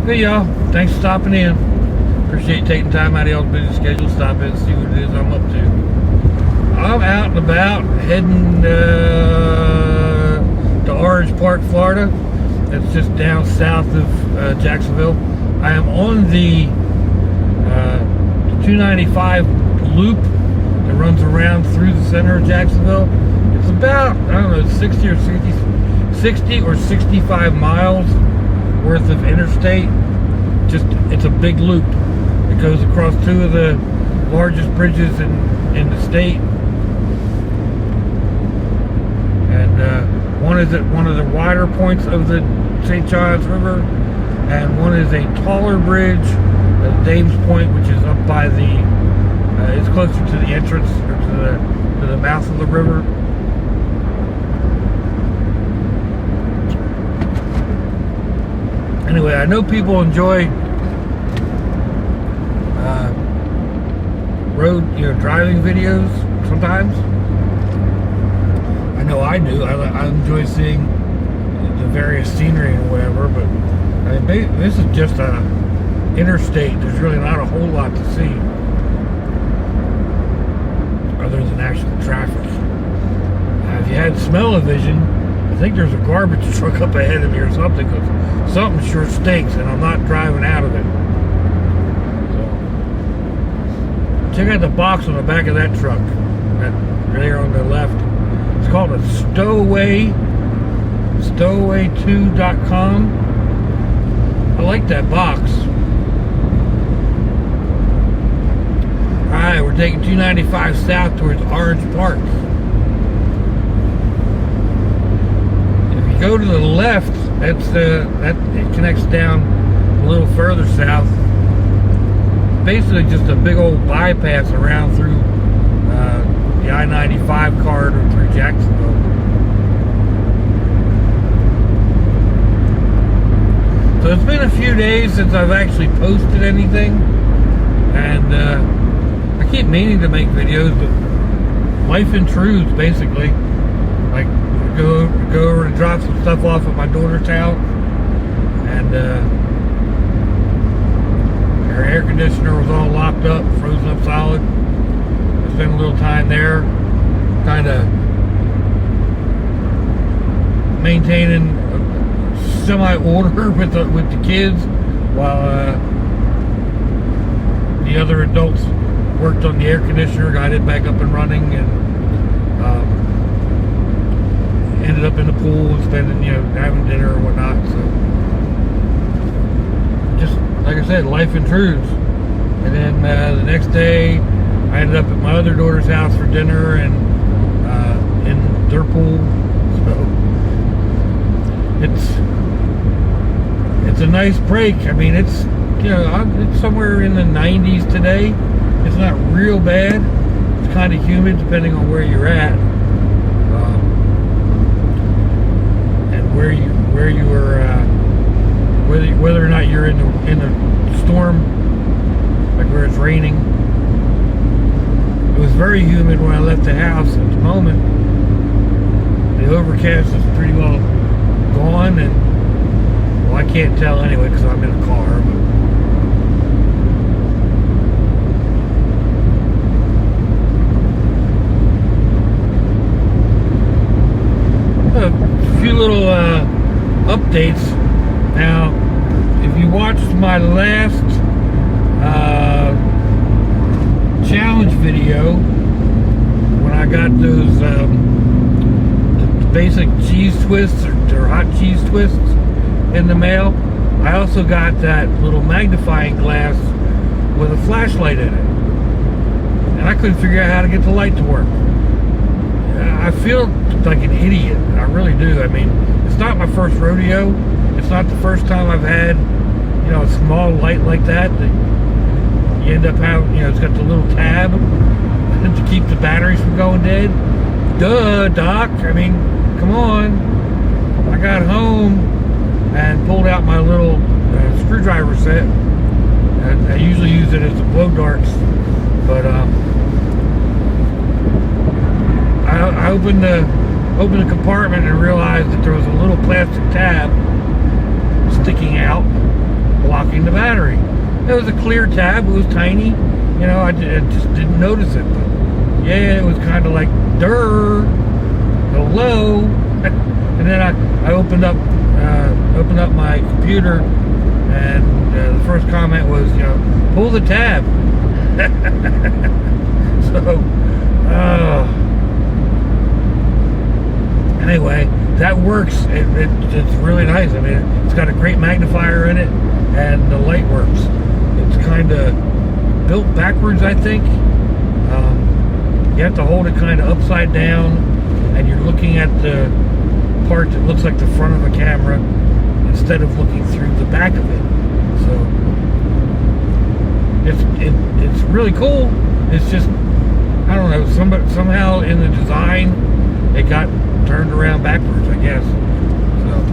Hey y'all, thanks for stopping in. Appreciate taking time out of y'all's busy schedule to stop in and see what it is I'm up to. I'm out and about heading to Orange Park, Florida. It's just down south of Jacksonville. I am on the 295 loop that runs around through the center of Jacksonville. It's about, I don't know, 60 or 65 miles worth of interstate. It's a big loop. It goes across two of the largest bridges in the state. And one is at one of the wider points of the St. Johns River, and one is a taller bridge at Dames Point, which is up by the, it's closer to the entrance, or to the mouth of the river. Anyway, I know people enjoy road, driving videos sometimes. I know I do. I enjoy seeing the various scenery and whatever, but I mean, this is just a interstate. There's really not a whole lot to see other than actual traffic. If you had smell-o-vision, I think there's a garbage truck up ahead of me or something, because something sure stinks and I'm not driving out of it. So, check out the box on the back of that truck, that there on the left. It's called a stowaway2.com. I like that box. Alright, we're taking 295 south towards Orange Park. Go to the left, that it connects down a little further south. Basically just a big old bypass around through the I-95 corridor through Jacksonville. So it's been a few days since I've actually posted anything, and I keep meaning to make videos, but life intrudes basically. Like go over to drop some stuff off at my daughter's house, and her air conditioner was all locked up, frozen up solid. I spent a little time there, kind of maintaining semi-order with the kids, while the other adults worked on the air conditioner, got it back up and running, and ended up in the pool and spending, having dinner or whatnot. So, just like I said, life intrudes. And then the next day, I ended up at my other daughter's house for dinner and in their pool. So it's a nice break. I mean, it's it's somewhere in the 90s today. It's not real bad. It's kind of humid depending on where you're at. Where you were, whether or not you're in a storm, like where it's raining. It was very humid when I left the house. At the moment, the overcast is pretty well gone, and well, I can't tell anyway because I'm in a car. But a few little updates. Now, if you watched my last challenge video, when I got those the basic cheese twists or hot cheese twists in the mail, I also got that little magnifying glass with a flashlight in it, and I couldn't figure out how to get the light to work. I feel like an idiot. I really do. I mean, it's not my first rodeo. It's not the first time I've had, a small light like that you end up having, it's got the little tab to keep the batteries from going dead. Duh, Doc. I mean, come on. I got home and pulled out my little screwdriver set. I usually use it as the blow darts, but I opened the compartment and realized that there was a little plastic tab sticking out. Well, blocking the battery. It was a clear tab. It was tiny. You know, I just didn't notice it. But yeah, it was kind of like, Dorr, hello. And then I opened up my computer, and the first comment was, you know, pull the tab. So, anyway, that works. It's really nice. I mean, it's got a great magnifier in it, and the light works. It's kind of built backwards, I think. You have to hold it kind of upside down, and you're looking at the part that looks like the front of a camera instead of looking through the back of it. So it's really cool. It's just, I don't know, somehow in the design it got turned around backwards, I guess. So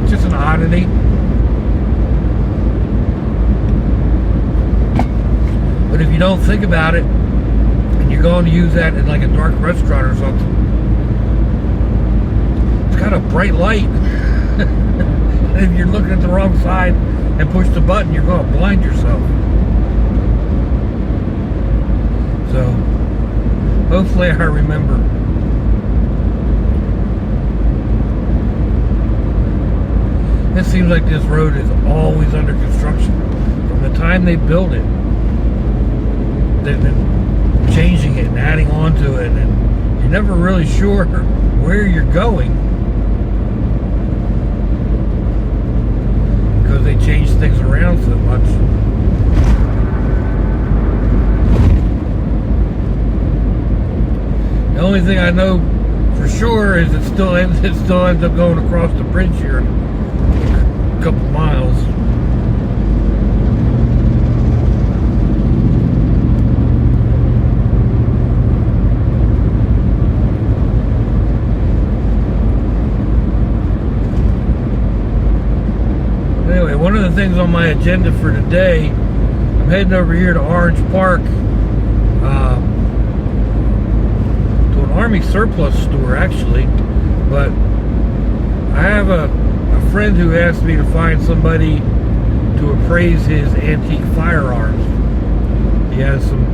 it's just an oddity. But if you don't think about it, and you're going to use that in like a dark restaurant or something, it's got a bright light. If you're looking at the wrong side and push the button, you're going to blind yourself. So hopefully I remember. It seems like this road is always under construction. From the time they built it, they've been changing it and adding on to it, and you're never really sure where you're going because they change things around so much. The only thing I know for sure is it still ends up going across the bridge here in a couple miles. Anyway, one of the things on my agenda for today, I'm heading over here to Orange Park, to an Army surplus store actually, but I have a friend who asked me to find somebody to appraise his antique firearms. He has some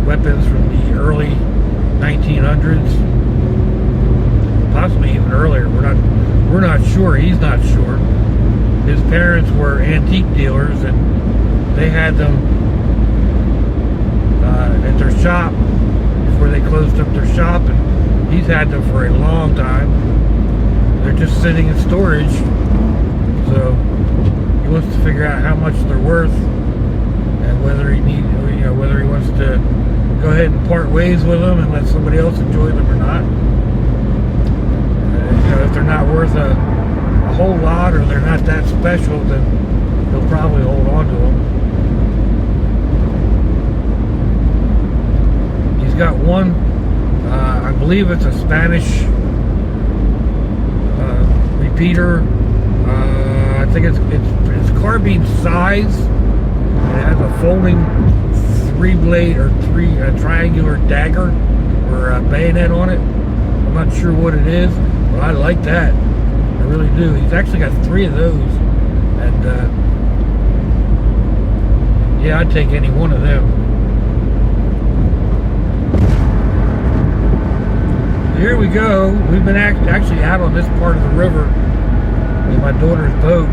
weapons from the early 1900s, possibly even earlier. We're not sure. He's not sure. His parents were antique dealers, and they had them at their shop before they closed up their shop, and he's had them for a long time. They're just sitting in storage, so he wants to figure out how much they're worth and whether he wants to go ahead and part ways with them and let somebody else enjoy them or not. If they're not worth a whole lot, or they're not that special, then he'll probably hold on to them. He's got one, I believe it's a Spanish repeater. I think it's carbine size. It has a folding three-blade or triangular dagger or a bayonet on it. I'm not sure what it is, but I like that. I really do. He's actually got 3 of those, and yeah, I'd take any one of them. Here we go. We've been actually out on this part of the river in my daughter's boat.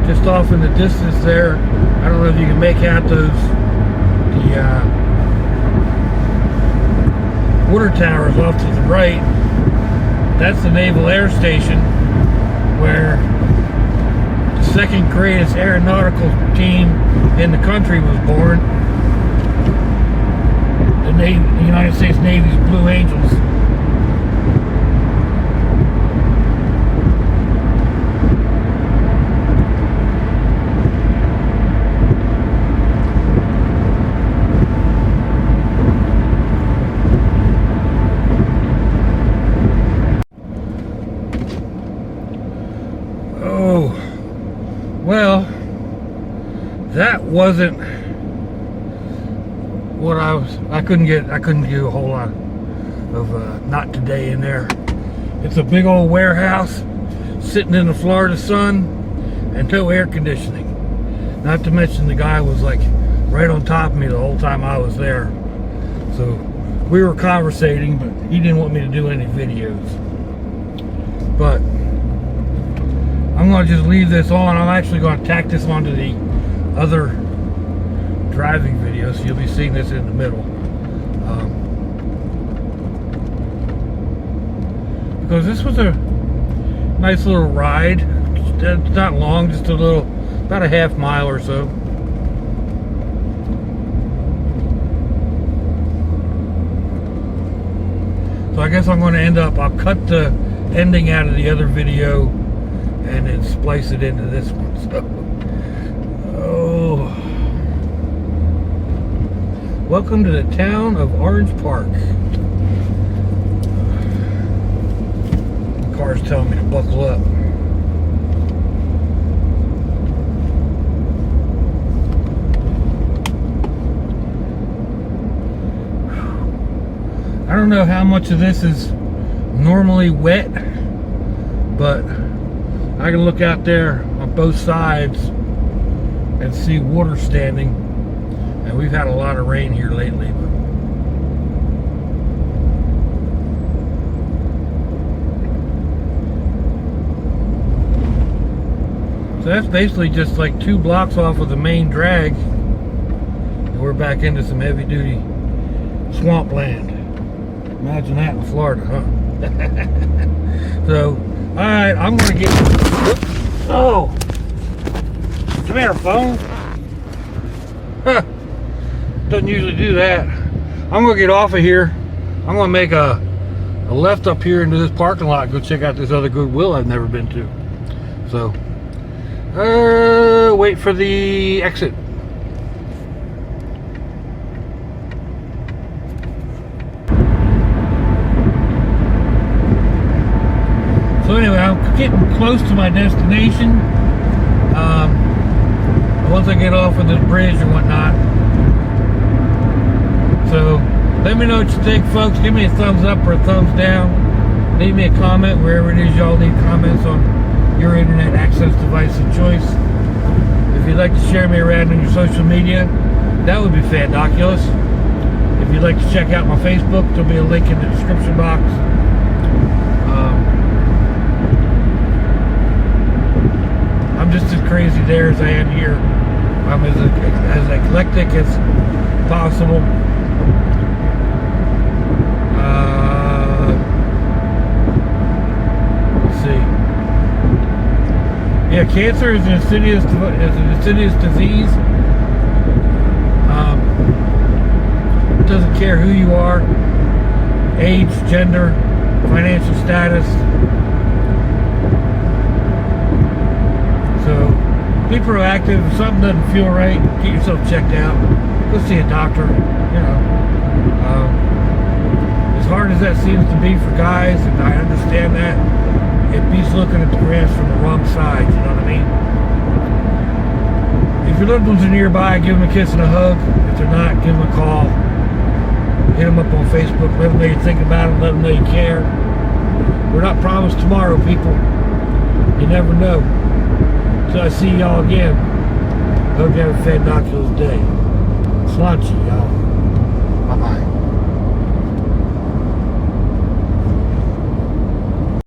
Just off in the distance there, I don't know if you can make out the water towers off to the right. That's the Naval Air Station, where the second greatest aeronautical team in the country was born. The United States Navy's Blue Angels. Oh, well, that wasn't what I couldn't get a whole lot of not today in there. It's a big old warehouse sitting in the Florida sun and no air conditioning. Not to mention the guy was like right on top of me the whole time I was there. So we were conversating, but he didn't want me to do any videos. But I'm going to just leave this on. I'm actually going to tack this onto the other driving video, so you'll be seeing this in the middle. Because this was a nice little ride. It's not long, just a little, about a half mile or so. So I guess I'm going to I'll cut the ending out of the other video and then splice it into this one. So, oh. Welcome to the town of Orange Park. The car's telling me to buckle up. I don't know how much of this is normally wet, but I can look out there on both sides and see water standing, and we've had a lot of rain here lately. So that's basically just like 2 blocks off of the main drag, and we're back into some heavy duty swampland. Imagine that in Florida, huh? So, alright, I'm gonna get. Oh! Come here, phone. Huh. Doesn't usually do that. I'm gonna get off of here. I'm gonna make a left up here into this parking lot, go check out this other Goodwill I've never been to. So, wait for the exit. So anyway, I'm getting close to my destination. Once I get off of this bridge and whatnot. So let me know what you think, folks. Give me a thumbs up or a thumbs down. Leave me a comment wherever it is y'all leave comments on your internet access device of choice. If you'd like to share me around on your social media, that would be fandoculous. If you'd like to check out my Facebook, there'll be a link in the description box. I'm just as crazy there as I am here. I'm as eclectic as possible. Let's see. Yeah, cancer is an insidious disease. It doesn't care who you are, age, gender, financial status. So be proactive. If something doesn't feel right, get yourself checked out. Go see a doctor. You know, as hard as that seems to be for guys, and I understand that, it beats looking at the grass from the wrong side. You know what I mean? If your loved ones are nearby, give them a kiss and a hug. If they're not, give them a call. Hit them up on Facebook. Let them know you're thinking about them. Let them know you care. We're not promised tomorrow, people. You never know. So I see y'all again. Hope you have a fantabulous day. Sláinte, y'all. Bye-bye.